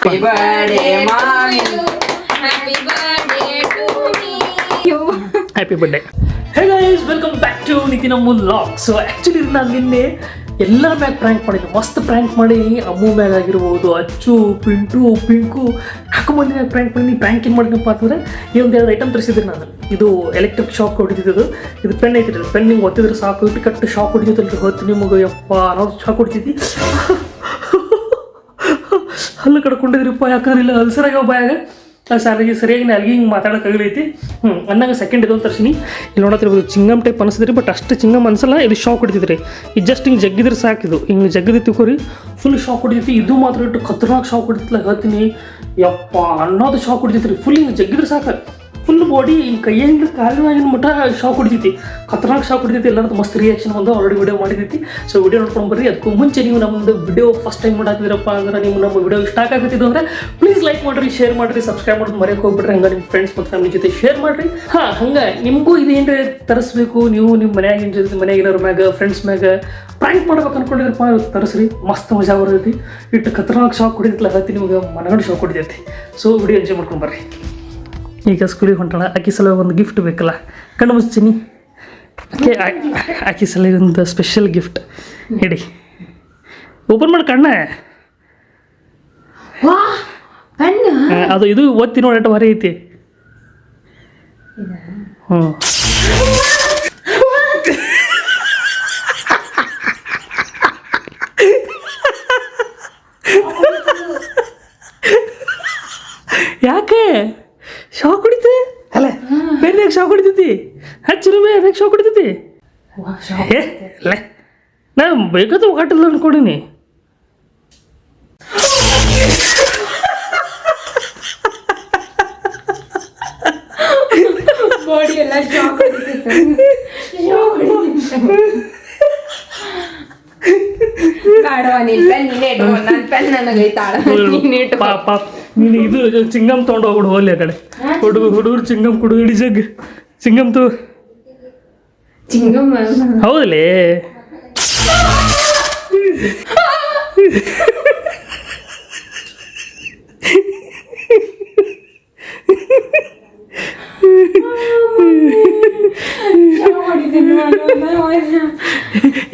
Happy birthday, mommy. Happy birthday to me. Happy birthday. Hey guys, welcome back to Nitin Ammu vlog. So actually ನಾನು ನಿನ್ನೆ ಎಲ್ಲರ ಮ್ಯಾಗ prank ಮಾಡಿದ್ದೆ, ಮಸ್ತ್ ಪ್ರ್ಯಾಂಕ್ ಮಾಡಿ. ಅಮ್ಮು ಮ್ಯಾಗ ಆಗಿರ್ಬೋದು, ಅಚ್ಚು, ಪಿಂಕು 4 ಮಂದಿ ಮ್ಯಾಗ ಪ್ರ್ಯಾಂಕ್ ಮಾಡಿ. ಪ್ರ್ಯಾಂಕ್ ಏನು ಮಾಡಿದಪ್ಪ ಅಂತಂದರೆ ಈ ಒಂದು 2 ಐಟಮ್ ತರಿಸಿದ್ರಿ ನಾನು. ಇದು ಎಲೆಕ್ಟ್ರಿಕ್ ಶಾಕ್ ಹೊಡಿತಿದ್ದು, ಇದು ಪೆನ್ ಐತಿರಿ. ಪೆನ್ ಹಿಂಗೆ ಒತ್ತಿದ್ರೆ ಸಾಕು, ಇಟ್ಟು ಕಟ್ಟು ಶಾಕ್ ಹೊಡಿತೈತಲ್ರಿ. ಹೊತ್ತು ನಿಮಗೆ ಯಪ್ಪ ಅನ್ನೋದು ಶಾಕ್ ಹೊಡಿತೈತಿ. ಹಲ್ಲು ಕಡ್ಕೊಂಡಿದ್ರಿಪ್ಪ, ಯಾಕಂದ್ರೆ ಇಲ್ಲ ಅಲ್ಸರಾಗ ಬಾಯಾಗ ಸರಿಯಾಗಿ ನಾಲ್ಗೆ ಹಿಂಗೆ ಮಾತಾಡೋಕ್ಕಾಗಲೈತಿ. ಅನ್ನಂಗೆ ಸೆಕೆಂಡ್ ಇದೊಂದು ತರ್ಸಿನಿ. ಇಲ್ಲಿ ನೋಡತ್ತಿರ್ಬೋದು, ಚಿಂಗಮ್ ಟೈಪ್ ಅನಿಸಿದ್ರಿ, ಬಟ್ ಅಷ್ಟು ಚಿಂಗಮ್ ಅನ್ಸಲ್ಲ. ಇದು ಶಾಕ್ ಹೊಡಿತೈತ್ರಿ. ಇದು ಜಸ್ಟ್ ಹಿಂಗೆ ಜಗ್ಗಿದ್ರೆ ಸಾಕಿದು, ಹಿಂಗೆ ಜಗ್ಗದಿ ತಿಳ್ಕೊರಿ, ಫುಲ್ ಶಾಕ್ ಹೊಡಿತೈತಿ. ಇದು ಮಾತ್ರ ಇಟ್ಟು ಖತರ್ನಾಕ್ ಶಾಕ್ ಹೊಡಿತಿಲ್ಲ, ಹೇಳ್ತೀನಿ ಯಪ್ಪ ಅನ್ನೋದು ಶಾಕ್ ಹೊಡಿತೈತ್ರಿ. ಫುಲ್ ಹಿಂಗೆ ಜಗ್ಗಿದ್ರೆ ಸಾಕು, ಫುಲ್ ಬಾಡಿ ಹಿಂಗೆ ಕೈಯಿಂದ ಕಾಲಿನ ಮಟ್ಟ ಶಾಕ್ ಹೊಡಿತೈತಿ. ಖತರ್ನಾಕ್ ಶಾಕ್ ಹೊಡಿತೈತಿ. ಎಲ್ಲರದ್ದು ಮಸ್ತ್ ರಿಯಾಕ್ಷನ್ ಬಂದು ಆಲ್ರೆಡಿ ವಿಡಿಯೋ ಮಾಡಿದೈತಿ. ಸೊ ವಿಡಿಯೋ ನೋಡ್ಕೊಂಡು ಬರ್ರಿ. ಅದಕ್ಕೂ ಮುಂಚೆ ನೀವು ನಮ್ಮದು ವಿಡಿಯೋ ಫಸ್ಟ್ ಟೈಮ್ ನೋಡಾತಿದ್ರಪ್ಪ ಅಂದ್ರೆ, ನೀವು ನಮ್ಮ ವಿಡಿಯೋ ಇಷ್ಟ ಆಗತ್ತಿದ್ದು ಅಂದರೆ ಪ್ಲೀಸ್ ಲೈಕ್ ಮಾಡಿರಿ, ಶೇರ್ ಮಾಡಿರಿ, ಸಬ್ಸ್ಕ್ರೈಬ್ ಮಾಡೋದು ಮರೆಯೋಕೆ ಹೋಗ್ಬಿಟ್ರಿ. ಹಂಗೆ ನಿಮ್ಮ ಫ್ರೆಂಡ್ಸ್ ಮತ್ತು ಫ್ಯಾಮಿಲಿ ಜೊತೆ ಶೇರ್ ಮಾಡಿರಿ. ಹಂಗೆ ನಿಮಗೂ ಇದು ಏನ್ರಿ ತರಿಸ್ಬೇಕು, ನೀವು ನಿಮ್ಮ ಮನೆಯಾಗಿರೋರ ಮ್ಯಾಗ, ಫ್ರೆಂಡ್ಸ್ ಮ್ಯಾಗ ಪ್ರ್ಯಾಂಕ್ ಮಾಡ್ಬೇಕು ಅನ್ಕೊಂಡಿದ್ರಪ್ಪ, ತರಿಸ್ರಿ. ಮಸ್ತ್ ಮಜಾ ಬರ್ತೈತಿ. ಇಟ್ಟು ಖತರ್ನಾಕ್ ಶಾಕ್ ಹೊಡಿತೈತಿಲ್ಲ, ಹತ್ತಿ ನಿಮ್ಗೆ ಮನಗಂಡು ಶಾಕ್ ಹೊಡಿತೈತಿ. ಸೊ ವಿಡಿಯೋ ಎಂಜಾಯ್ ಮಾಡ್ಕೊಂಡು ಬರ್ರಿ. ಈಗ ಸ್ಕೂಲಿಗೆ ಹೊಂಟಾಳ, ಆಕಿ ಸಲ ಒಂದು ಗಿಫ್ಟ್ ಬೇಕಲ್ಲ, ಕಣ್ಣು ಮುಚ್ಚಿನಿ. ಆಕಿ ಸಲ ಒಂದು ಸ್ಪೆಷಲ್ ಗಿಫ್ಟ್ ಹೇಳಿ, ಓಪನ್ ಮಾಡಿ ಕಣ್ಣ. ಅದು ಇದು ಒತ್ತಿ ನೋಡಿ, ಎಷ್ಟು ಭಾರಿ ಐತಿ. ಯಾಕೆ ಶಾಕ್ ಹೊಡಿತೆ ಅಲ್ಲ? ಪೆನ್ ಯಾಕೆ ಶಾಕ್ ಹೊಡಿತೈತಿ? ಹಚ್ಚಿರ ಯಾಕೆ ಶಾಕ್ ಹೊಡಿತೈತಿ? ಅಲ್ಲ ನಾನು ಬೇಕಾದ ಒಗಟಿಲ್ಲ ಅನ್ಕೊಡೀನಿ. ಬಾಡಿ ಎಲ್ಲ ಶಾಕ್ ಹೊಡಿತೈತೆ. ಪಾಪ ನೀನು ಇದು ಚಿಂಗಮ್ ತೊಗೊಂಡು ಹೋಗ್ಬಿಡು, ಹೋಗ್ಲಿ ಆ ಕಡೆ. ಹುಡುಗರು ಚಿಂಗಮ್ ಕುಡು, ಇಡಿ ಜಗ್ ಚಿಂಗಮ್ ತು. ಹೌದಲೇ?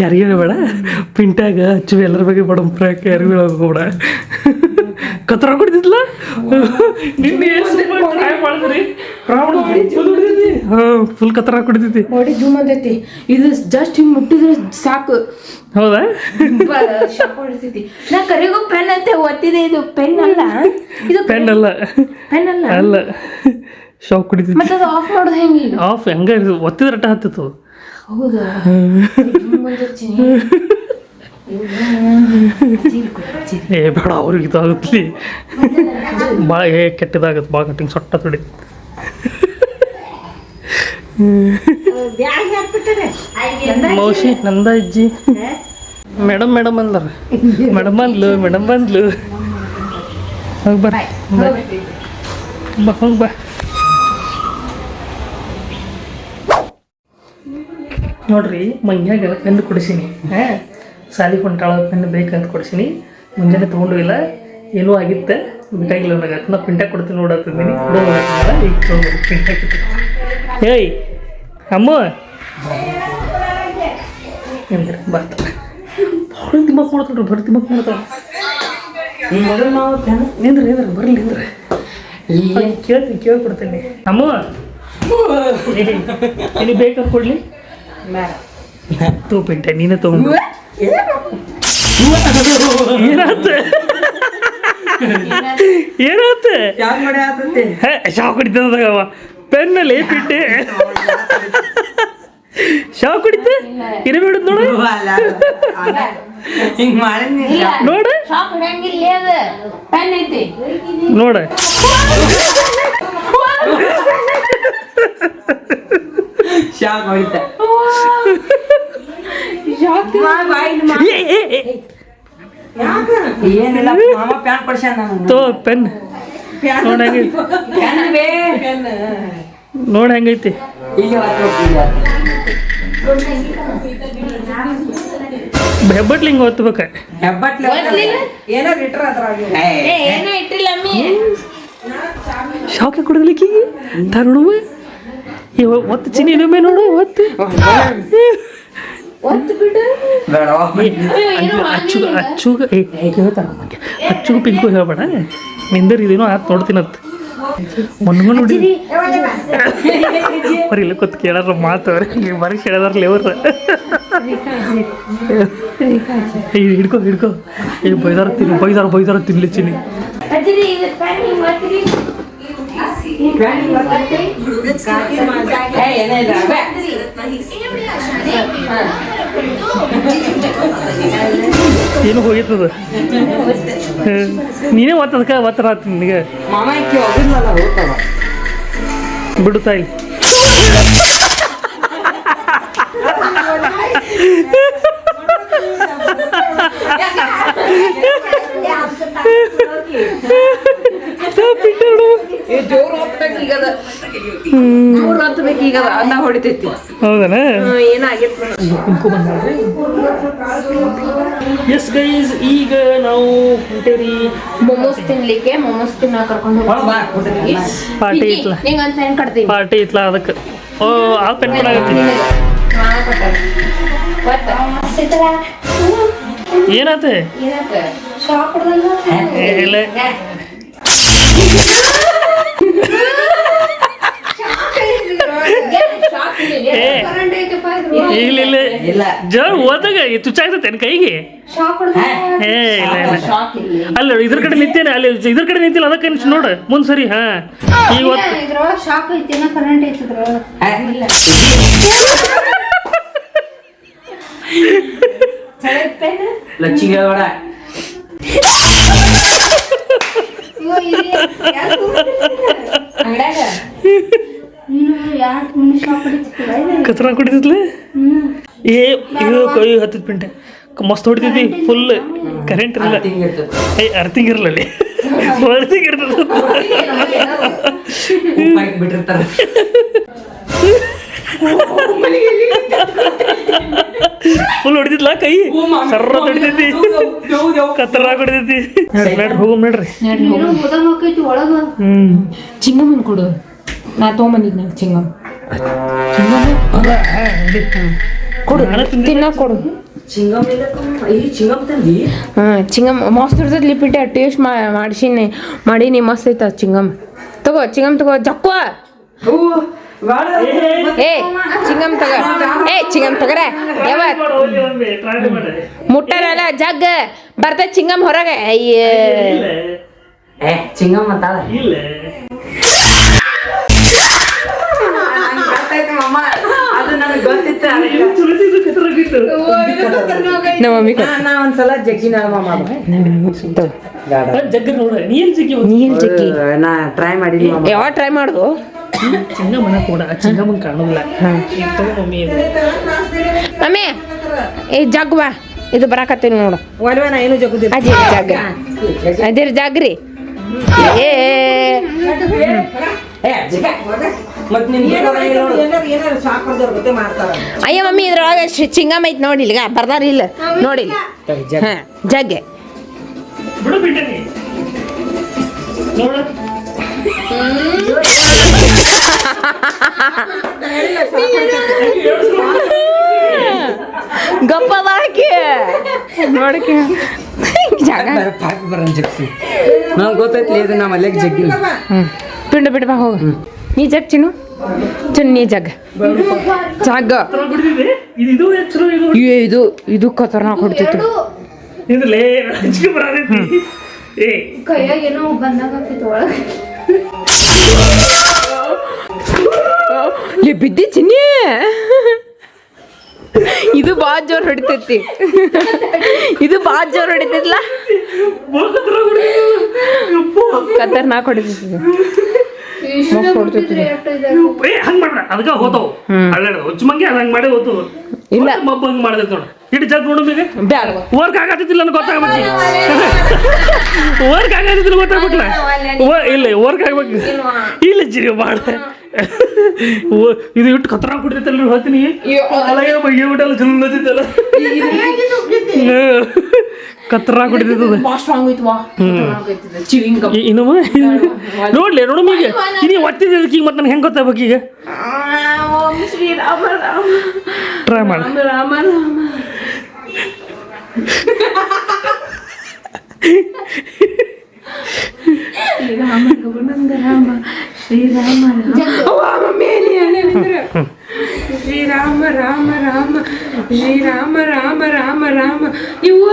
ಯಾರಿಗೂ ಬೇಡ, ಪಿಂಟಾಗ ಹಚ್ಚು ಎಲ್ಲರ ಬಗ್ಗೆ ಬಡ ಪ್ರಾಕ್ ಯಾರಿಗೂ ಹೋಗ್ಬೇಡ. ಕತ್ರ ಕೊಡ್ತಿದ್ಲ ನಿನ್ನೆ ಮಾಡಿದ್ರಿ, ಫುಲ್ ಕತ್ರ ಕೊಡ್ತೈತಿ. ಬಾಡಿ ಜೂಮ್ ಅಂತೈತಿ. ಇದು ಜಸ್ಟ್ ಹಿಂಗೆ ಮುಟ್ಟಿದ್ರೆ ಸಾಕು. ಹೌದಾ? ಶಾಕ್ ಹೊಡಿತೈತಿ. ನಾ ಕರೆಗೂ ಪೆನ್ ಅಂತ ಒತ್ತಿದೆ. ಇದು ಪೆನ್ ಅಲ್ಲ, ಇದು ಪೆನ್ ಅಲ್ಲ, ಪೆನ್ ಅಲ್ಲ ಅಲ್ಲ, ಶಾಕ್ ಹೊಡಿತೈತಿ. ಮತ್ತೆ ಅದು ಆಫ್ ಮಾಡೋದು ಹೆಂಗೆ? ಆಫ್ ಹೆಂಗ ಒತ್ತಿದ್ರೆ ಅಟ್ಟ ಹತ್ತಿತ್ತು. ಹೌದಾ? ಏ ಬೇಡ, ಅವ್ರಿಗೆ ಇದಾಗತ್ಲಿ ಭಾಳ ಕೆಟ್ಟದಾಗತ್ತೆ. ಭಾಳ ಕಟ್ಟಿಂಗ್ ಸೊಟ್ಟ ತೊಡಿ. ಮೌಸಿ ನಂದ ಅಜ್ಜಿ ಮೇಡಮ್ ಅಂದಾರ. ಮೇಡಮ್ ಬಂದ್ಲು. ಹೋಗಿ ಬಾ, ಹೋಗಿ ಬಾ. ನೋಡ್ರಿ, ಮಂಗ್ಯಾಗ ಪೆನ್ ಕೊಡಿಸೀನಿ. ಸಾಲಿಗೆ ಹೊಂಟಾಳ, ಪೆನ್ ಬೇಕಂತ ಕೊಡಿಸೀನಿ. ಮುಂಜಾನೆ ತೊಗೊಂಡು ಇಲ್ಲ, ಏನೂ ಆಗಿತ್ತೆ, ಬೇಕಾಗಿಲ್ಲ ನನಗೆ. ನಾ ಪಿಂಟಾಗ ಕೊಡ್ತೀನಿ ನೋಡತ್ತಿದ್ದೀನಿ. ಈಗ ತೊಗೊಂಡು ಪಿಂಟಾಗ. ಏಯ್ ಅಮ್ಮ ಎಂದ್ರೆ ಬರ್ತಾಳೆ. ಭಾಳ ದಿಮಾಕ್ ಮಾಡ್ತಾಳ್ರಿ, ಬರೀ ದಿಮಾಕ್ ಮಾಡ್ತಾಳೆ. ನಿಂದ್ರಿ ಬರ್ಲಿ, ನಿಂದ್ರೆ ಕೇಳ್ಕೊಡ್ತೀನಿ. ಅಮ್ಮ ನೀನು ಬೇಕಂತ ಕೊಡ್ಲಿ? ತೂ ಪಿಂಟ ನೀನೇ ತೊಗೊಂಡು. ಏನಾತ ಶಾಕ್ ಹೊಡಿತದವ ಪೆನ್ನಲ್ಲಿ ಪಿಟ್ಟೆ. ಶಾಕ್ ಹೊಡಿತ ಇರಬೇಡ ನೋಡ, ನೋಡ ನೋಡ. ಶಾಕ್ ಹೊಡಿತ. ಏನಿಲ್ಲ, ಮಾಮ ಪ್ಯಾನ್ ಪಡ್ಸ್ಯಾನ ತೋ ಪೆನ್. ನೋಡ ಹೆಂಗೈತಿ, ನೋಡ ಹೆಂಗೈತಿ. ಹೆಬ್ಬಟ್ಲಿ ಹಿಂಗೆ ಒತ್ತಬೇಕ. ಹೆಬ್ಬಟ್ಲೆ ಏನೋ ಏನೋ ಇಟ್ಟಿಲ್ಲ ಅಮ್ಮಿ. ಶಾಕೆ ಕೊಡಲಿಕ್ಕೆ ತರುಣವ ಒತ್ತು ಚಿನ್ನಿ ಇನ್ನೊಮ್ಮೆ ನೋಡು ಒತ್ತು. ಒತ್ತು ಬಿಡು. ಅಚ್ಚುಗೂ ಪಿಂಕು ಹೇಳ್ಬೇಡ, ನಿಂದರ್ ಇದೇನೋ ಆತ್ ನೋಡ್ತೀನಂತ. ಮೊನ್ನೆ ನೋಡಿ ಅವ್ರ ಇಲ್ಲ ಕೂತ್ ಕೇಳಾರ ಮಾತು ಅವ್ರಿಗೆ ಬರೀ ಕೇಳದಾರ್ಲಿ ಅವ್ರ. ಹಿಡ್ಕೊ ಹಿಡ್ಕೊ ಬೈದಾರ ತಿನ್ಲಿ ಚಿನ್ನಿ. ಏನು ಹೋಗಿತ್ತದ ನೀನೇ ಒತ್ತದಕ್ಕ ಒತ್ತರ ಆತ ನಿನಗೆ ಮಾಮ ಇಕ್ಕಿ ಹೋಗಿದ್ನಲ್ಲ ಹೋಗ್ತಾವ ಬಿಡು ತಾಯಿ. ಹೌದನ ಎಸ್ ಗೈಸ್, ಈಗ ನಾವು ಹೊಂಟೇರಿ ಮೊಮೋಸ್ ತಿನ್ಲಿಕ್ಕೆ. ಮೊಮೋಸ್ ತಿನ್ನ ಕರ್ಕೊಂಡು ಪಾರ್ಟಿ ಇತ್ಲ ನಿಂಗಂತ ಹೆಂಗ್ ಕಟ್ತೀನಿ ಪಾರ್ಟಿ ಇತ್ಲ ಅದಕ್ಕೆ. ಓ ಆ ಪೆನ್ ಕೊಡಾಗತ್ತೀನಿ. ಏನಾತ ಇಲ್ಲ ಇಲ್ಲ ಜೋರ್ ಓದಾಗ ತುಚ್ಚಾಗ್ತೈತೆ ಕೈಗೆ. ಏ ಇಲ್ಲ ಇಲ್ಲ ಅಲ್ಲ ಇದ್ರ ಕಡೆ ನಿಂತೇನೆ, ಅಲ್ಲಿ ಇದ್ರ ಕಡೆ ನಿಂತಿಲ್ಲ ಅದಕ್ಕೆ ನೋಡು ಮುಂದ್ ಸರಿ. ಹಾ ಈಗ ಲಚ್ಚಿಗೆ ಹೇಳ್ಬೇಡ. ಕಚರ ಕುಡಿತಿದ್ಲೆ. ಏ ಇದು ಕೈ ಹತ್ತಿದ ಪಿಂಟೆ ಮಸ್ತ್ ಹೊಡಿತೈತಿ ಫುಲ್. ಕರೆಂಟ್ ಇರಲ್ಲ, ಅರ್ತಿಂಗ್ ಇರಲ್ಲ ಅಲ್ಲಿ, ಅರ್ತಿಂಗ್ ಇರ್ತದ ಬಿಟ್ಟಿರ್ತಾರ. ಫುಲ್ ಹೊಡಿತಿದ್ಲ ಕೈ, ಸರ್ರ ಹೊಡಿತೈತಿ, ಕತ್ತರಾಗ ಹೊಡಿತೈತಿ. ಹೋಗು ನೋಡ್ರಿ. ಚಿಂಗಮ್ಮನ್ ಕೊಡು, ನಾ ತೊಗೊಂಬಂದಿದ್ನ ಚಿಂಗಮ್. ಕೊಡು ತಿನ್ನ ಕೊಡು. ಚಿಂಗಮ್ ಮಸ್ತ್ ಇರ್ತೈತಿ ಲಿಪಿಟ್ಟೆ. ಟೇಸ್ಟ್ ಮಾಡೀನಿ ಮಸ್ತ್ ಐತ ಚಿಂಗಮ್. ತಗೋ ಚಿಂಗಮ್ ತಗೋ ಜಕ್ವ. ಏ ಚಿಂಗಮ್ ತಗೋ, ಚಿಂಗಮ್ ತಗೋರ. ಯಾವತ್ ಮುಟ್ಟರಲ್ಲ ಜಗ್ ಬರ್ತೈತಿ ಚಿಂಗಮ್ ಹೊರಗೆ. ಚಿಂಗಮ್ಮ ಅಂತಾಳ. ಒಂದ್ಸಲ ಜಗ್ಗಿ ನಾ ಟ್ರೈ ಮಾಡಿದ್ವಿ. ಯಾವಾಗ ಟ್ರೈ ಮಾಡುದು? ಚಿಂಗಮ್ಮನ ಕೂಡ ಚಿಂಗಮ್ಮನ್ ಕಾಣುದಿಲ್ಲ. ಮಮ್ಮಿ ಏ ಜಗ್ ಬಾ, ಇದು ಬರಾಕತ್ತೀನಿ ನೋಡು. ಏನು ಜಗ್ಗುದಿಲ್ಲ ಅದೇ ಜಗ್, ಅದೇ ಜಾಗ್ರಿ. ಅಯ್ಯ ಮಮ್ಮಿ ಇದ್ರೊಳಗೆ ಚಿಂಗಮ್ ಐತ್ ನೋಡಿ, ಇಲ್ಲಿಗ ಬರ್ದಾರ ಇಲ್ಲ ನೋಡಿ. ಹಾ ಜಗ್ಗೆ ಗಪ್ಪ ಬಾಕಿ ನೋಡಕ್ಕೆ ನಂಗೆ ಗೊತ್ತೈತ್ಲಿ ಇದು ನಮ್ಮ ಅಲ್ಲಿಗೆ ಜಗ್ಗಿಲ್ಲ. ಪಿಂಡ ಬಿಡ್ಬಾ ಹೋಗ. ನೀ ಜಗ್ ಚಿನ್ನು ನೀ ಜಗ್ ಜಗ್. ಇದು ಇದು ಖತರ್ನಾಕ್ ಹೊಡ್ತೈತಿ. ಕೈಯಾಗ ಏನೋ ಬಂದಾಗ ಬಿದ್ದಿ ಚಿನ್ನಿ. ಇದು ಬಾಳ ಜೋರ್ ಹೊಡಿತೈತಿ, ಇದು ಬಾಳ ಜೋರ್ ಹೊಡಿತೈತಿಲ್ಲ, ಖತರ್ನಾಕ್ ಹೊಡಿತೈತಿ. ಹಂಗ ಮಾಡ್ರ ಅದಕ್ಕ ಹೋತಾವ ಹುಚ್ಚ ಮಂಗಿ ಹಂಗ ಮಾಡಿ ಹೋತು. ಇಲ್ಲ ಮಬ್ಬ ಹಂಗ ಮಾಡ್ದೈತಿ ನೋಡ. ಇಟ್ಟು ಜಗ್ ನೋಡು ಬೇಗ ವರ್ಕ್ ಆಗತ್ತಿಲ್ಲ ನನಗೆ ಗೊತ್ತಾಗ್ಬೇಕು. ವರ್ಕ್ ಆಗತ್ತಿಲ್ಲ ಗೊತ್ತಾಗ್ಬೇಕಲ್ಲ. ಇಲ್ಲ ವರ್ಕ್ ಆಗ್ಬೇಕು. ಇಲ್ಲ ಜಿರಿ ಬಾಳ ಇದು ಇಟ್ಟು ಖತರ್ನಾಕ್ ಕುಡಿತೈತಲ್ಲ ಹೇಳ್ತೀನಿ. ಬಗ್ಗೆ ಬಿಟ್ಟಲ್ಲ ಜಲ್ದಿತ್ತಲ್ಲ. ಕತ್ರ ಕುಡಿತದ ಭಾಳ ಸ್ಟ್ರಾಂಗ್ ಐತಿ ವಾ ಚಿವಿಂಗ್ ಇನ್ನೊಮ್ಮ ನೋಡ್ಲಿ ನೋಡಮ್ಮ ಈಗ ನೀನು ಒತ್ತಿದ್ದಕ್ಕೆ ಈಗ ಮತ್ತೆ ನನಗೆ ಹೆಂಗೆ ಗೊತ್ತಾಗ್ಬೇಕು ಈಗ ಶ್ರೀರಾಮ ರಾಮ ಟ್ರೈ ಮಾಡಿ ರಾಮ ರಾಮ ಶ್ರೀರಾಮ ರಘುನಂದ ರಾಮ ಶ್ರೀರಾಮ ಶ್ರೀರಾಮ ರಾಮ ರಾಮ ಶ್ರೀರಾಮ ರಾಮ ರಾಮ ರಾಮ ಇವು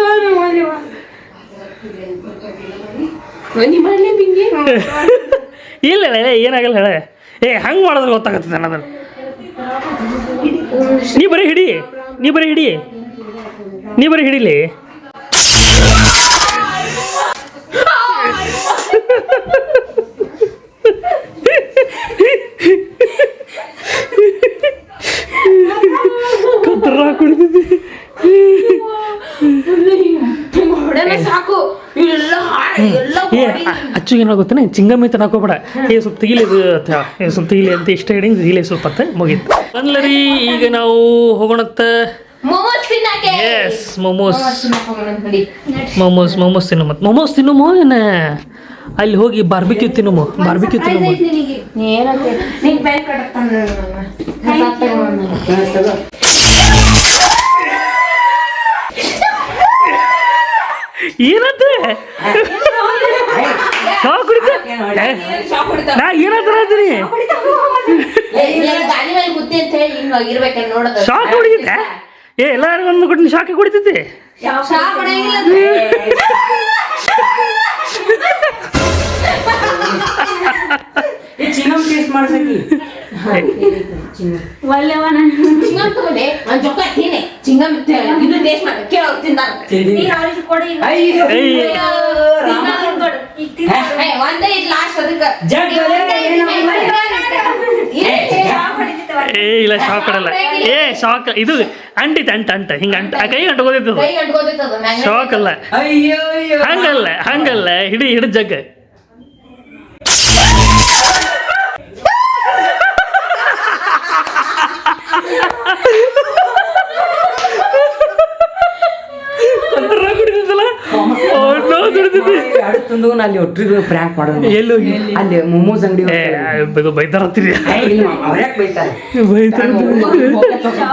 ಮನಿ ಮಾಡ್ಲಿ ಬಿಂಗಿ ಇಲ್ಲ ಹೇಳ ಏನಾಗಲ್ಲ ಹೇಳ ಹಂಗೆ ಮಾಡಿದ್ರೆ ಗೊತ್ತಾಗತ್ತೆ ಅನ್ನೋದನ್ನ ನೀ ಬರೀ ಹಿಡೀಲಿ ಕತ್ರ ಕುಡಿದಿದ್ದೆ ಸಾಕು ಅಚ್ಚು ಏನಾಗುತ್ತಾನೆ ಚಿಂಗಮ್ಮಿ ತನಕೋಬೇಡ ಸ್ವಲ್ಪ ತೆಗಿಲಿ ಸ್ವಲ್ಪ ತೆಗಿಲಿ ಅಂತ ಇಷ್ಟ ಹಿಡಿಂಗ್ ತೆಗಿಲಿ ಸ್ವಲ್ಪ ಮುಗೀತು ಅಲ್ಲರಿ ಈಗ ನಾವು ಹೋಗೋಣತ್ತ ಎಸ್ ಮೊಮೋಸ್ ತಿನ್ನು ಮತ್ತೆ ಮೊಮೋಸ್ ತಿನ್ನಮೋ ಏನ ಅಲ್ಲಿ ಹೋಗಿ ಬಾರ್ಬಿಕ್ಯೂ ತಿನ್ನಮೋ ಏನಂತೆ ಶಾಕ್ ಕುಡಿತ ನಾ ಏನಂತ ಹೇಳ್ತೀನಿ ಶಾಕ್ ಕುಡಿದಿದ್ದೆ ಎಲ್ಲರಿಗೂ ಒಂದು ಕೊಟ್ಟು ಶಾಕ್ ಕುಡಿತಿದ್ದೆ ಚಿಂಗಮ್ ಟೇಸ್ಟ್ ಮಾಡ್ಸಕಿ ಇಲ್ಲ ಶಾಕ್ ಕೊಡಲ್ಲ ಶಾಕ್ ಇದು ಅಂಟ ಹಿಂಗ ಕೈ ಅಂಟ್ಕೋದಿತ್ತು ಶಾಕ್ ಅಲ್ಲ ಹಂಗಲ್ಲ ಹಿಡಿ ಜಗ್ಗ ಅಲ್ಲಿ ಒಟ್ಟಿಗೆ ಪ್ರ್ಯಾಂಕ್ ಮಾಡೋದು ಎಲ್ಲೋಗಿ ಅಲ್ಲಿ ಮೊಮೋಸ್ ಅಂಗಡಿ ಬೈತಾರತ್ತೀರಿ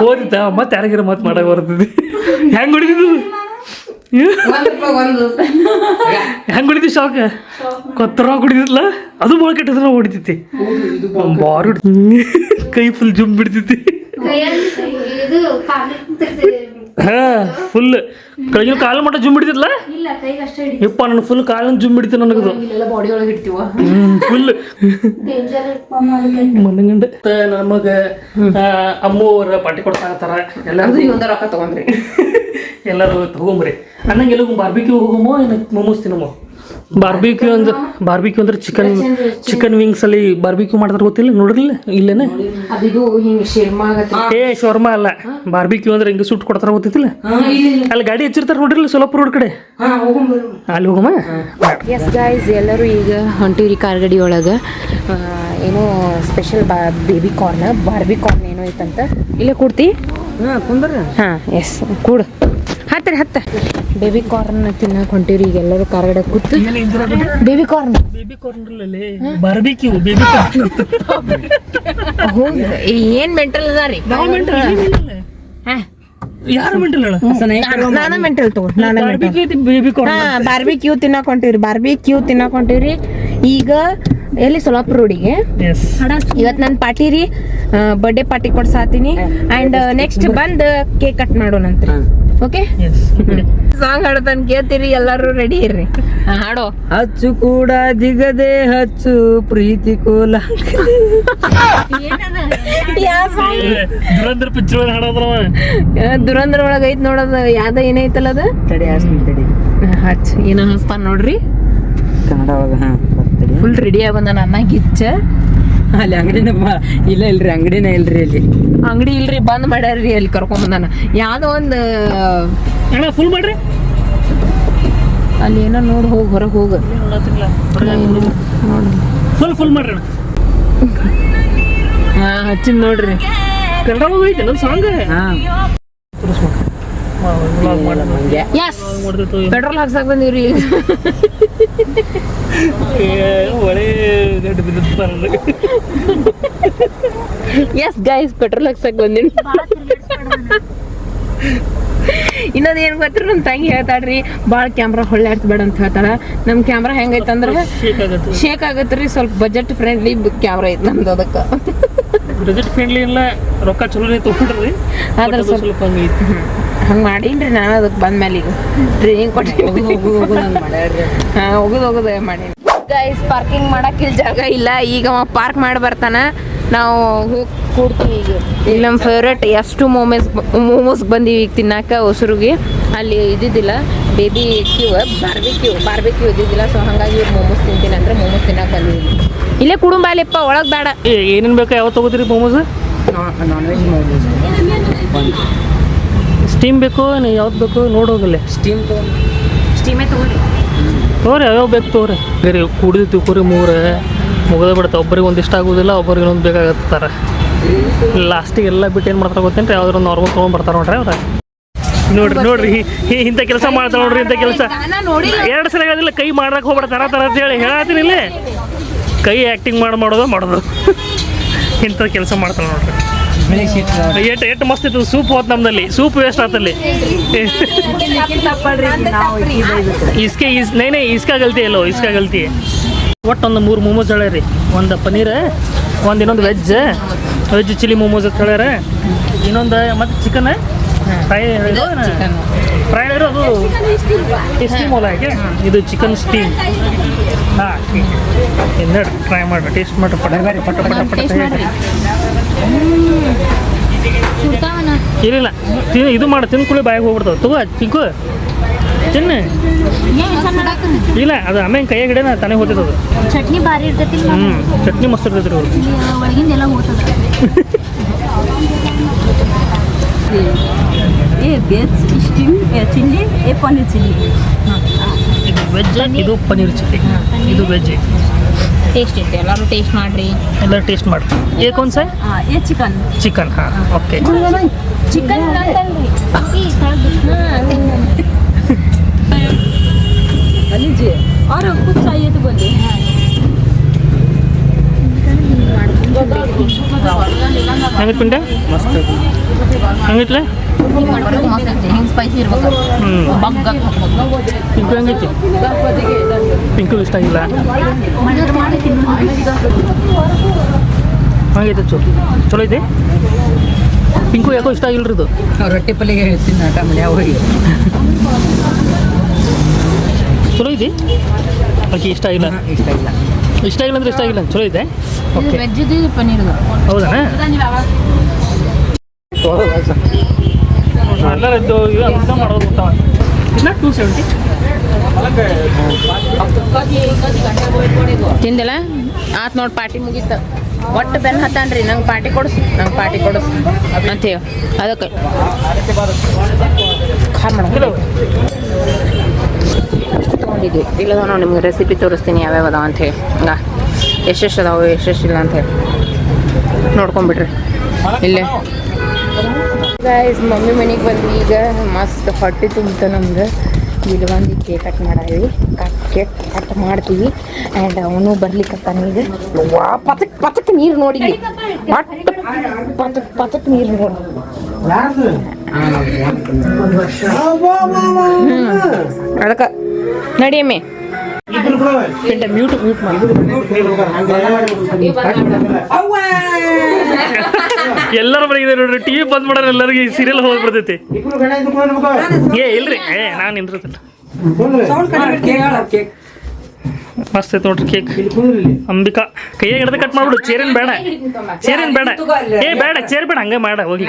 ಓದಿತ್ತ ಮತ್ತೆ ಯಾರಿಗಾರ ಮತ್ತೆ ಮಾಡಕ್ ಬರ್ತದೆ ಹೆಂಗ್ ಹೊಡಿತಿದ್ದು ಹೆಂಗ್ ಹೊಡಿತಿ ಶಾಕ್ ಕೊತ್ತರ ಕುಡಿದಿಲ್ಲ ಅದು ಭಾಳ ಕೆಟ್ಟದ್ರ ಹೊಡಿತೈತಿ ಬಾರು ಕೈ ಫುಲ್ ಜುಮ್ ಬಿಡ್ತೈತಿ ಹಾ ಫುಲ್ ಕೆಳಗಿನ ಕಾಲು ಮಟ್ಟ ಜುಮ್ ಬಿಡ್ತಿದ್ಲ ಯಪ್ಪ ನನ್ನ ಫುಲ್ ಕಾಲನ್ನ ಜುಮ್ ಬಿಡ್ತಿ ನನಗದು ಬಾಡಿ ಒಳಗೆ ಇಡ್ತೀವ ಫುಲ್ ಮನಗಂಡ ನಮಗ ಅಮ್ಮವ್ರ ಪಾರ್ಟಿ ಕೊಡ್ತಾರ ಎಲ್ಲರೂ ರೊಕ್ಕ ತಗೊಂಡ್ರಿ ಎಲ್ಲರೂ ತಗೊಂಬ್ರಿ ಅನ್ನಂಗೆ ಎಲ್ಲ ಬಾರ್ಬಿಕ್ಯೂ ಹೋಗಮೋ ಮೊಮೋಸ್ ತಿನ್ನಮೋ ಬಾರ್ಬಿಕ್ಯೂ ಅಂದ್ರೆ ಚಿಕನ್ ವಿಂಗ್ಸ್ ಅಲ್ಲಿ ಬಾರ್ಬಿಕ್ಯೂ ಮಾಡ್ತಾರ ಗೊತ್ತಿಲ್ಲ ನೋಡಿರ್ಲಿಲ್ಲ ಇಲ್ಲೇನೆ ಅದಿದು ಹಿಂಗ್ ಶರ್ಮಾ ಶೋರ್ಮಾ ಅಲ್ಲ ಬಾರ್ಬಿಕ್ಯೂ ಅಂದ್ರೆ ಹಿಂಗೆ ಸುಟ್ಟು ಕೊಡ್ತಾರ ಗೊತ್ತಿಲ್ಲ ಅಲ್ಲಿ ಗಾಡಿ ಹಚ್ಚಿರ್ತಾರ ನೋಡಿರ್ಲಿ ಸೋಲಾಪುರ ರೋಡ್ ಕಡೆ ಅಲ್ಲಿ ಹೋಗಮ್ಮ ಎಸ್ ಗೈಸ್ ಎಲ್ಲರೂ ಈಗ ಹೊಂಟಿವ್ರಿ ಕಾರ್ ಗಾಡಿ ಒಳಗೆ ಏನೋ special baby corn Barbie corn ಏನೋ ಐತಂತ ಇಲ್ಲೇ ಕೂಡ್ತಿ ಹಾಂ ಎಸ್ ಕೂಡು ಹತ್ತ ಬೇಬಿ ಕಾರ್ನ್ ತಿನ್ನಕ್ಕೆ ಹೊಂಟಿವ್ರಿ ಈಗ ಎಲ್ಲರೂ ಕಾರ್ ಗಾಡಿ ಕೂತು ಬೇಬಿ ಕಾರ್ನ್ ಬಾರ್ಬಿಕ್ಯೂ ಹೌದು ಏನು ಮೆಂಟಲ್ ಅದ ರೀ ಯಾರು ಮೆಂಟಲ್ ನಾನ ಮೆಂಟಲ್ ತಗೋ ಬಾರ್ಬಿಕ್ಯೂ ತಿನ್ನಕ್ ಹೊಂಟಿವ್ರಿ ಈಗ ಎಲ್ಲಿ ಸೊಲಾಪುರ ರೋಡಿಗೆ ಇವತ್ತು ನನ್ನ ಪಾರ್ಟಿ ರೀ ಬರ್ಡೇ ಪಾರ್ಟಿ ಕೊಡ್ಸಾತೀನಿ ಆ್ಯಂಡ್ ನೆಕ್ಸ್ಟ್ ಬಂದು ಕೇಕ್ ಕಟ್ ಮಾಡೋಣಂತ್ರಿ ಓಕೆ ಸಾಂಗ್ ಹಾಡೋದನ್ನ ಕೇಳ್ತೀರಿ ಎಲ್ಲರೂ ರೆಡಿ ಇರ್ರಿ ಹಾಡೋ ಹಚ್ಚು ಕೂಡ ದಿಗದೆ ಹಚ್ಚು ಪ್ರೀತಿ ಕೋಲ ದುರಂದ್ರ ಒಳಗ ಐತ್ ನೋಡೋದು ಯಾವ್ದ ಏನೈತಲ್ಲ ಅದು ತಡಿ ಹಚ್ ಏನೋ ಹಸ್ತಾನ ನೋಡ್ರಿ ಕನ್ನಡ ಫುಲ್ ರೆಡಿ ಆಗಿ ಬಂದ ನನ್ನ ಗಿಚ್ಚ ಅಲ್ಲಿ ಅಂಗಡಿನೇ ಇಲ್ರಿ ಅಲ್ಲಿ ಅಂಗಡಿ ಇಲ್ರಿ ಬಂದ್ ಮಾಡ್ಯಾರ್ರಿ ಅಲ್ಲಿ ಕರ್ಕೊಂಡ್ ಬಂದಾನ ಯಾವ್ದೋ ಒಂದು ಫುಲ್ ಮಾಡ್ರಿ ಅಲ್ಲಿ ಏನೋ ನೋಡಿ ಹೋಗಿ ಹೊರಗೆ ಹೋಗ ನೋಡಿ ಫುಲ್ ಮಾಡ್ರಿ ಹಾ ಹಚ್ಚಿದ್ ನೋಡ್ರಿ ಕನ್ನಡ ಐತೆ ನನ್ನ ಸಾಂಗ್ ಎಸ್ ಪೆಟ್ರೋಲ್ ಹಾಕ್ಸಕ್ ಬಂದೀವ್ರಿ ಒಳ್ಳೆ ಗಂಟು ಬಿದ್ದು ಬರಲ್ಲ. ಎಸ್ ಗೈಸ್ ಪೆಟ್ರೋಲ್ ಹಾಕ್ಸಕ್ ಬಂದೀನಿ. ಇನ್ನೊಂದು ಏನು ಗೊತ್ತಿರ ನಮ್ಮ ತಂಗಿ ಹೇಳ್ತಾಳ್ರಿ ಭಾಳ ಕ್ಯಾಮ್ರಾ ಹೊಳ್ಳಾಡ್ಸ್ಬೇಡ ಅಂತ ಹೇಳ್ತಾಳ. ನಮ್ಮ ಕ್ಯಾಮ್ರಾ ಹೆಂಗೈತಂದ್ರೆ ಶೇಕ್ ಆಗತ್ರಿ. ಸ್ವಲ್ಪ ಬಜೆಟ್ ಫ್ರೆಂಡ್ಲಿ ಕ್ಯಾಮ್ರಾ ಐತೆ ನಮ್ದು. ಅದಕ್ಕೆ ಬಜೆಟ್ ಫ್ರೆಂಡ್ಲಿ ಇಲ್ಲ, ರೊಕ್ಕ ಚಲೋನೇ ತೊಗೊಂಡ್ರಿ. ಆದ್ರೆ ಸ್ವಲ್ಪ ಹಂಗೆ ಮಾಡೀನಿ ರೀ ನಾನು. ಅದಕ್ಕೆ ಬಂದ್ಮೇಲೆ ಈಗ ಟ್ರೈನಿಂಗ್ ಕೊಟ್ಟು ಹಾಂ ಹೋಗೋದು ಮಾಡೀನಿ. ಗೈಸ್ ಪಾರ್ಕಿಂಗ್ ಮಾಡಕ್ಕೆ ಇಲ್ಲಿ ಜಾಗ ಇಲ್ಲ. ಈಗ ಅವ ಪಾರ್ಕ್ ಮಾಡಿ ಬರ್ತಾನೆ, ನಾವು ಹೋಗಿ ಕೂಡ್ತೀವಿ. ಈಗ ಇಲ್ಲಿ ನಮ್ಮ ಫೇವ್ರೇಟ್ ಎಷ್ಟು ಮೋಮೋಸ್ ಬಂದೀವಿ ಈಗ ತಿನ್ನಕ್ಕೆ ಹೊಸರಿಗೆ. ಅಲ್ಲಿ ಇದ್ದಿದ್ದಿಲ್ಲ ಬೇಬಿ ಬಾರ್ಬಿಕ್ಯೂ ಇದ್ದಿದ್ದಿಲ್ಲ. ಸೊ ಹಾಗಾಗಿ ಇವ್ರು ಮೋಮೋಸ್ ತಿಂತೀನಿ ಅಂದರೆ ಮೋಮೋಸ್ ತಿನ್ನಕ್ಕೆ ಬಂದಿದ್ದೀವಿ. ಇಲ್ಲೇ ಕುಡುಂಬ ಅಲ್ಲಿಪ್ಪ, ಒಳಗೆ ಬೇಡ. ಏನೇನು ಬೇಕಾ? ಯಾವತ್ತು ತಗೋತೀರಿ momos? Non veg momos steam ಬೇಕು, ನೀವು ಯಾವ್ದು ಬೇಕು ನೋಡೋಗಲ್ಲೇ. ಸ್ಟೀಮೇ ತೊಗೊಳ್ಳಿ. ತೋರಿ ಯಾವ್ಯಾವ ಬೇಕು ತೋರಿ. ಬೇರೆ ಕುಡಿದು ತಿಳ್ಕೊರಿ ಮೂರು ಮುಗಿದ ಬಿಡುತ್ತೆ. ಒಬ್ಬರಿಗೆ ಒಂದು ಇಷ್ಟ ಆಗೋದಿಲ್ಲ, ಒಬ್ಬರಿಗೆ ಇನ್ನೊಂದು ಬೇಕಾಗತ್ತಾರೆ. ಲಾಸ್ಟಿಗೆ ಎಲ್ಲ ಬಿಟ್ಟು ಏನು ಮಾಡ್ತಾರೆ ಗೊತ್ತೇನ್ರಿ? ಯಾವ್ದಾರು ಒಂದು ನಾರ್ಮಲ್ ತೊಗೊಂಡು ಬರ್ತಾರೆ ನೋಡ್ರಿ ಅವ್ರ. ನೋಡ್ರಿ ಇಂಥ ಕೆಲಸ ಮಾಡ್ತಾರೆ ನೋಡ್ರಿ. ಇಂಥ ಕೆಲಸ 2 ಸಲ ಹೇಳೋದಿಲ್ಲ, ಕೈ ಮಾಡ್ರಕ್ಕೆ ಹೋಗ್ಬೇಡ ತರ ಅಂತ ಹೇಳಿ ಹೇಳತ್ತೀನಿ. ಇಲ್ಲಿ ಕೈ ಆ್ಯಕ್ಟಿಂಗ್ ಮಾಡೋದು ಇಂಥ ಕೆಲಸ ಮಾಡ್ತಾರೆ ನೋಡ್ರಿ. ಎಷ್ಟು ಮಸ್ತ್ ಇತ್ತು ಸೂಪ್. ಹೋತ್ ನಮ್ದಲ್ಲಿ ಸೂಪ್ ವೇಸ್ಟ್ ಆತಲ್ಲಿ. ಇಸ್ಕಾ ಗಲ್ತಿ ಎಲ್ಲೋ, ಇಸ್ಕಾ ಗಲ್ತಿ. ಒಟ್ಟು ಒಂದು 3 ಮೋಮೋಸ್ ಹೇಳ್ಯಾರಿ. ಒಂದು ಪನ್ನೀರ್, ಇನ್ನೊಂದು ವೆಜ್ ಚಿಲ್ಲಿ ಮೋಮೋಸ್ ಅಂತ ಹೇಳ್ಯಾರ. ಇನ್ನೊಂದು ಮತ್ತು ಚಿಕನ್ ಫ್ರೈ ಹೇಳಿದ್ರು. ಅದು ಸ್ಟೀಮ್ ಅಲ್ಲ ಯಾಕೆ? ಇದು ಚಿಕನ್ ಸ್ಟೀಮ್. ಹಾಂ ನೋಡಿ, ಟ್ರೈ ಮಾಡಿ, ಟೇಸ್ಟ್ ಮಾಡಿ. ಇಲ್ಲ ಇದು ಮಾಡಿ ತಿನ್ಕೊಳ್ಳಿ, ಬಾಯಿಗೆ ಹೋಗ್ಬಿಡ್ತಾವೆ. ತಗೋ ತಿಂಕು ತಿನ್ನು. ಇಲ್ಲ ಅದು ಆಮೇಲೆ ಕೈಯಾಗ ಹಿಡಿಯೋಣ ತಾನೇ ಹೋಗ್ತದೆ. ಚಟ್ನಿ ಭಾರಿ ಇರ್ತೈತಿ. ಚಟ್ನಿ ಮಸ್ತ್ ಇರ್ತೈತಿ ರೀ. ಒಳಗಿಂದೆಲ್ಲ ಹೋಗ್ತದೆ. Chilli paneer chilli. ಇದು ವೆಜ್, ಇದು ಪನ್ನೀರ್ ಚಿಲ್ಲಿ, ಇದು ವೆಜ್. ಟೇಸ್ಟ್ ಐತೆ, ಎಲ್ಲರೂ ಟೇಸ್ಟ್ ಮಾಡಿರಿ. ಎಲ್ಲರೂ ಟೇಸ್ಟ್ ಮಾಡಿ. ಏಕೊಂದು ಸರ್ ಚಿಕನ್. ಹಾಂ ಓಕೆ. ಚಿಕನ್ और कुछ चाहिए तो बोलिए. ಹೆಂಗಿತ್ತು ಪಿಂಡ? ಮಸ್ತ್ ಹೆಂಗಿತ್ಲೆ? ಹಿಂಗೆ ಸ್ಪೈಸಿ ಇರ್ಬೇಕು. ಪಿಂಕು ಹೆಂಗೈತಿ? ಪಿಂಕು ಇಷ್ಟ ಆಗಿಲ್ಲ. ಹಾಗೈತೆ ಚಲೋ ಐತೆ. ಪಿಂಕು ಯಾಕೋ ಇಷ್ಟ ಆಗಿಲ್ರಿ ಇದು. ರೊಟ್ಟಿ ಪಲ್ಲಿಗೆ ಹೇಳ್ತೀನಿ ಆಟ ಮಾಡಿ ಹೋಗಿ. ಚಲೋ ಐತಿ. ಓಕೆ ಇಷ್ಟ ಆಗಿಲ್ಲ ಅಂದ್ರೆ ಇಷ್ಟ ಆಗಿಲ್ಲ. ಚಲೋ ಇದೆ. ಓಕೆ ವೆಜ್ ಪನ್ನೀರ್ ಹೌದಾ? ಎಲ್ಲರದ್ದು ಅರ್ಥ ಮಾಡೋದು ಗೊತ್ತಾವ. ಇನ್ನ 270 ತಿಂದಿಲ್ಲ ಆತ್ ನೋಡಿ. ಪಾರ್ಟಿ ಮುಗೀತು. ಒಟ್ಟು ಬೆನ್ ಹತ್ತಾನ್ರಿ, ನಂಗೆ ಪಾರ್ಟಿ ಕೊಡಿಸ್ ಅಂತೇಳಿ ಅದಕ್ಕೆ ಖಾರ ಮಾಡೋದು ತೊಗೊಂಡಿದ್ವಿ. ಇಲ್ಲದ ನಾವು ನಿಮ್ಗೆ ರೆಸಿಪಿ ತೋರಿಸ್ತೀನಿ ಯಾವ್ಯಾವ ಅದಾವ ಅಂಥೇಳಿ. ಹಂಗ ಎಷ್ಟೆಷ್ಟು ಅದಾವೆ ಎಷ್ಟೆಷ್ಟಿಲ್ಲ ಅಂಥೇಳಿ ನೋಡ್ಕೊಂಬಿಡ್ರಿ ಇಲ್ಲೇ. ಗೈಸ್ ಮಮ್ಮಿ ಮನೆಗೆ ಬಂದ್ವಿ. ಈಗ ಮಸ್ತ್ ಹೊಟ್ಟೆ ತುಂಬಿತು ನಮ್ದು. ಇಲ್ಲಿ ಬಂದು ಕೇಕ್ ಕಟ್ ಮಾಡೀವಿ. ಕೇಕ್ ಕಟ್ ಮಾಡ್ತೀವಿ. ಆ್ಯಂಡ್ ಅವನು ಬರ್ಲಿಕ್ಕತ್ತಾನ ಈಗ. ವಾ ಪಚಕ್ ನೀರು ನೋಡಿ, ಪಚಕ್ ನೀರು ನೋಡಿ. ಅದಕ್ಕೆ ನಡಿಯಮ್ಮೆ ಮ್ಯೂಟ್ ಎಲ್ಲರ ಬರೀ ನೋಡ್ರಿ. ಟಿವಿ ಬಂದ್ ಮಾಡೋರು ಎಲ್ಲರಿಗೆ ಸೀರಿಯಲ್ ಹೋಗ್ಬಿಡ್ತೈತಿ. ಇಲ್ರಿ ನಾನು ನಿಂದ್ರತಿಲ್ಲ. ಮಸ್ತ್ ಐತೆ ನೋಡ್ರಿ ಕೇಕ್. ಅಂಬಿಕಾ ಕೈಯಾಗ ಹಿಡ್ದು ಕಟ್ ಮಾಡ್ಬಿಡು. ಚೇರಿನ ಬೇಡ ಬೇಡ ಚೇರ್ ಬೇಡ, ಹಂಗೆ ಮಾಡ ಹೋಗಿ.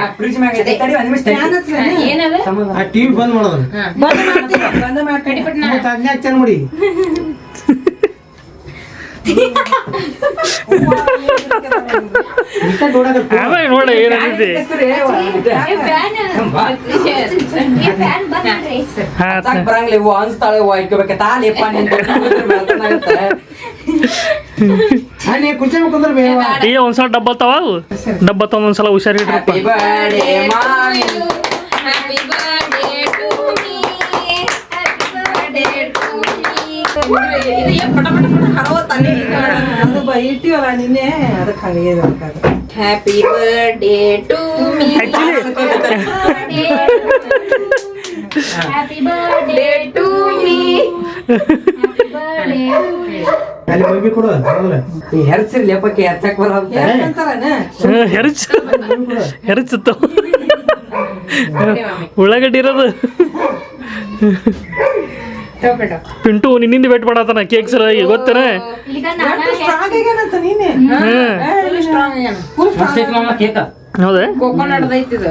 ಟಿವಿ ಬಂದ್ ಮಾಡೋದು ನೋಡಿ. ನೋಡಿ ಏನೈತಿ. ಒಂದ್ಸಲ ಡಬ್ಬ ಒಂದ್ಸಲ ಹುಷಾರಿಡ್ರಪ್ಪ. ಇಟ್ಟಿವಲ್ಲ ನಿನ್ನೆ ಅದಕ್ಕೆ ಹಂಗೆ happy birthday to me happy birthday to me ಅಲ್ಲಿ ಹೋಗಿ ಕೊಡು ಹೆರ್ಸಿರ್ಲಿ ಹಬ್ಬಕ್ಕೆ ಹೆರ್ಸಕ್ ಬರ ಹೆರಚುತ್ತ ಉಳ್ಳಾಗಡ್ಡಿ ಇರೋದು ಪಿಂಟು ನಿನ್ನಿಂದ ವೇಟ್ ಮಾಡತ್ತಾನ ಕೇಕ್ ಸರ ಗೊತ್ತೇನ ಈಗ ನಾನು ನೀನೆ ಕೇಕ ಹೌದೇ ಕೋಕೋನಟ್ ಐತಿದು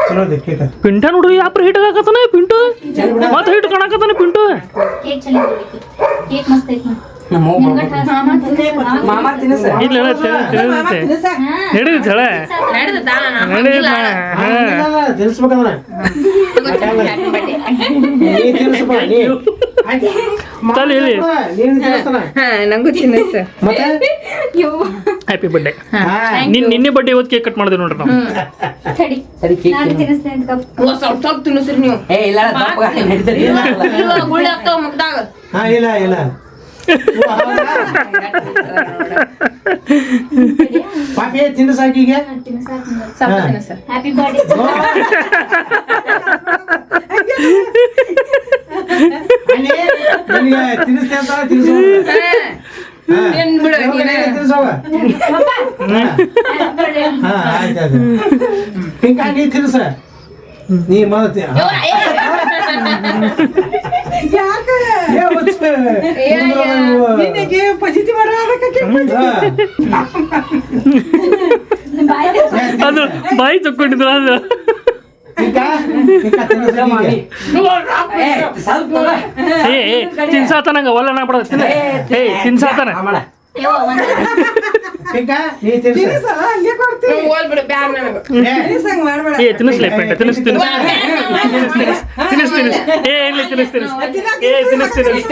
ಚಲೋ ಐತಿ ಕೇಕ ಪಿಂಟ ನೋಡ್ರಿ ಯಾಪ್ರ ಹಿಟ್ ಹಾಕತ್ತಾನ ಪಿಂಟು ಮತ್ತೆ ಹಿಟ್ ಕಾಣಕತ್ತಾನ ಪಿಂಟು ಕೇಕ್ ಚಲೋ ಕೇಕ್ ಮಸ್ತ್ ಐತಿ ಮಾಮ ತಿನ್ನಿಸ ಇಲ್ಲ ನಡೀತ ತಿಳಿಸ್ಬೇಕಂದ್ರ ನೀ ತಿನ್ಸಪ್ಪ ನೀ ತಲೆ ಹೇಳಿ ನೀನು ತಿನ್ನಿಸ್ತಾನ ನಂಗೂ ತಿನ್ನಸ ಮತ್ತೆ ಹ್ಯಾಪಿ ಬರ್ಡೇ ನಿನ್ನೆ ಬರ್ಡೇ ಇವತ್ತು ಕೇಕ್ ಕಟ್ ಮಾಡಿದೆ ನೋಡ್ರಿ ನಾವು ತಡಿ ಸರಿ ಕೇಕ್ ನಾನು ತಿನ್ನಿಸ್ತೇನೆ ಅಂತ ಕಪ್ ಸ್ವಲ್ಪ ಸ್ವಲ್ಪ ತಿನ್ನಿಸ್ರಿ ನೀವು ಏ ಇಲ್ಲ ನಡೀತದೆ ಗುಳ್ಳಿ ಆಗ್ತಾವ ಮುಗ್ದಾಗ ಹಾ ಇಲ್ಲ ಇಲ್ಲ ಪಾಪಿ ತಿನ್ನಿಸಾಕಿಗೆ ಸ್ವಲ್ಪ ತಿನ್ನಸ ಹ್ಯಾಪಿ ಬರ್ಡೇ ನಿನಗೆ ತಿನ್ನಿಸ್ತೇ ಅಂತ ತಿನ್ಸೋ ತಿನ್ಬಿಡು ನೀನೇ. ತಿನ್ಸವ ಹಾ ಆಯ್ತು ಪಿಂಕ ನೀ ತಿನ್ಸ ನೀ ಮದತಿ ಅದು ಬಾಯಿ ತಕ್ಕೊಂಡಿದ್ರು ಅದು ಏ ತಿನ್ಸಾತನಂಗ ಒಲ್ಲ ನಾ ಬಿಡ ಏ ತಿನ್ಸಾತನ ಹೋಲ್ ಬಿಡು ಬ್ಯಾಗ್ ನನಗ ಏ ತಿನ್ನಿಸ್ಲೇ ಪೆಂಟ ತಿನ್ನಿಸ್ ತಿನ್ನಿಸ್ ತಿನ್ನಿಸ್ ತಿನ್ನಿಸ್ ಏ ಇಲ್ಲಿ ತಿನ್ನಿಸ್ ತಿನ್ನಿಸ್ ಏ ತಿನ್ನಿಸ್ ತಿನ್ನಿಸ್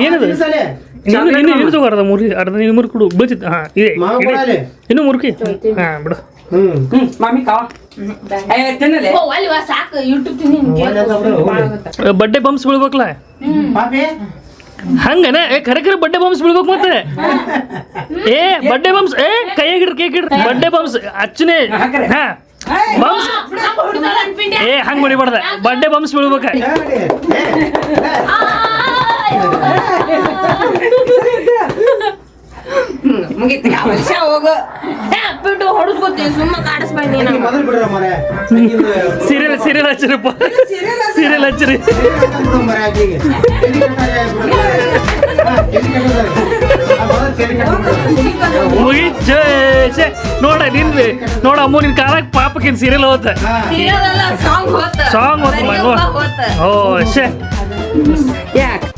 ಏನದು ಇನ್ನು ಇನ್ನು ತಗೋ ಅರ್ಧ ಮುರುಕಿ ಅರ್ಧ ನೀನು ಮುರುಕು ಕೊಡು ಬೀಳ್ತಿತ್ತು ಹಾಂ ಇದೆ ಇನ್ನು ಮುರುಕಿ ಹಾಂ ಬಿಡು ಮಾಮಿ ಕಾವ ತಿನ್ನಲೆ ಸಾಕು ಯೂಟ್ಯೂಬ್ ತಿಂದಿ ಬಡ್ಡೆ ಬಂಪ್ಸ್ ಬೀಳ್ಬೇಕಲ್ಲ ಹಂಗನೆ ಏ ಖರೆ ಖರೆ ಬಡ್ಡೆ ಬಂಪ್ಸ್ ಬೀಳ್ಬೇಕು ಮತ್ತೆ ಏ ಬಡ್ಡೆ ಬಂಪ್ಸ್ ಏ ಕೈಯಾಗಿಡ್ರಿ ಕೇಕಿಡ್ರಿ ಬಡ್ಡೆ ಬಂಪ್ಸ್ ಅಚ್ಚನೆ ಹಾ ಬಂಪ್ಸ್ ಏ ಹಂಗೆ ಹೊಡಿಬಾರ್ದ ಬಡ್ಡೆ ಬಂಪ್ಸ್ ಬೀಳ್ಬೇಕ ಮುಗಿತ ವರ್ಷ ಹೋಗು ಬಿಟ್ಟು ಹೊಡಿಸ್ಕೊತೀನಿ ಸುಮ್ಮ ಕಾಡಿಸ್ಬೇಡ ನೀನು ಮೊದಲು ಬಿಡ್ರ ಮರ ಸೀರಿಯಲ್ ಹಚ್ಚಿರಪ್ಪ ಸೀರಿಯಲ್ ಹಚ್ಚಿರಿ ಮುಗಿ ಛೇ ನೋಡ ನಿನ್ ನೋಡ ಅಮ್ಮ ನಿನ್ ಕಾಲಕ್ಕೆ ಪಾಪಕ್ಕಿನ್ ಸೀರಿಯಲ್ ಹೋತ ಸಾಂಗ್ ಹೋತ ಸಾಂಗ್ ಹೋತ ಓ ಶೇ ಯಾಕೆ